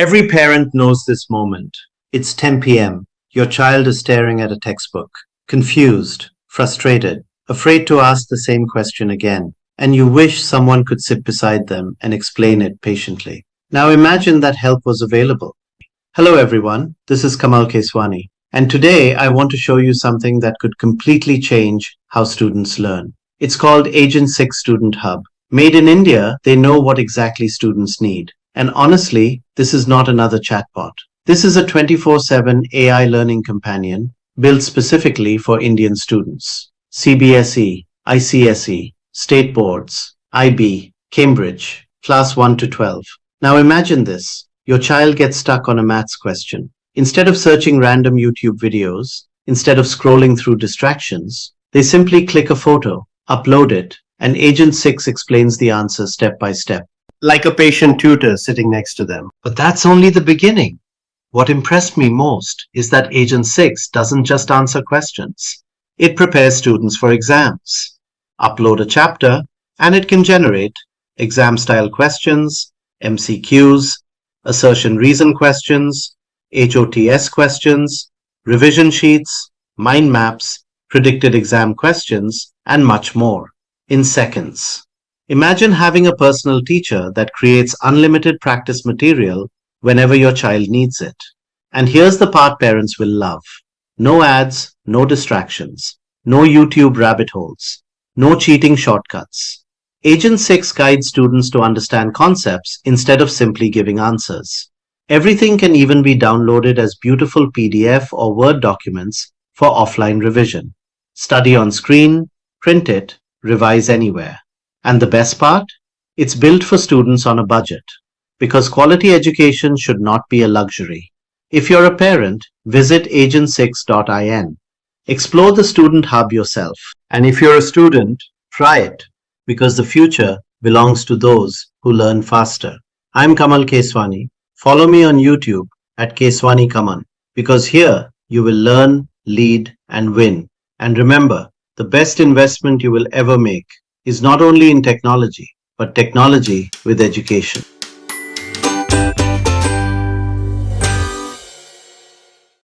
Every parent knows this moment. It's 10 p.m. Your child is staring at a textbook, confused, frustrated, afraid to ask the same question again, and you wish someone could sit beside them and explain it patiently. Now imagine that help was available. Hello everyone, this is Kamal Keswani, and today I want to show you something that could completely change how students learn. It's called Agent6 Student Hub. Made in India, they know what exactly students need. And honestly, this is not another chatbot. This is a 24/7 AI learning companion built specifically for Indian students. CBSE, ICSE, state boards, IB, Cambridge, class 1 to 12. Now imagine this. Your child gets stuck on a maths question. Instead of searching random YouTube videos, instead of scrolling through distractions, they simply click a photo, upload it, and Agent 6 explains the answer step by step, like a patient tutor sitting next to them. But that's only the beginning. What impressed me most is that Agent 6 doesn't just answer questions. It prepares students for exams. Upload a chapter, and it can generate exam-style questions, MCQs, assertion reason questions, HOTS questions, revision sheets, mind maps, predicted exam questions, and much more in seconds. Imagine having a personal teacher that creates unlimited practice material whenever your child needs it. And here's the part parents will love. No ads, no distractions, no YouTube rabbit holes, no cheating shortcuts. Agent 6 guides students to understand concepts instead of simply giving answers. Everything can even be downloaded as beautiful PDF or Word documents for offline revision. Study on screen, print it, revise anywhere. And the best part? It's built for students on a budget, because quality education should not be a luxury. If you're a parent, visit agent6.in. Explore the Student Hub yourself. And if you're a student, try it, because the future belongs to those who learn faster. I'm Kamal Keswani. Follow me on YouTube at Keswani Kamal, because here you will learn, lead, and win. And remember, the best investment you will ever make is not only in technology, but technology with education.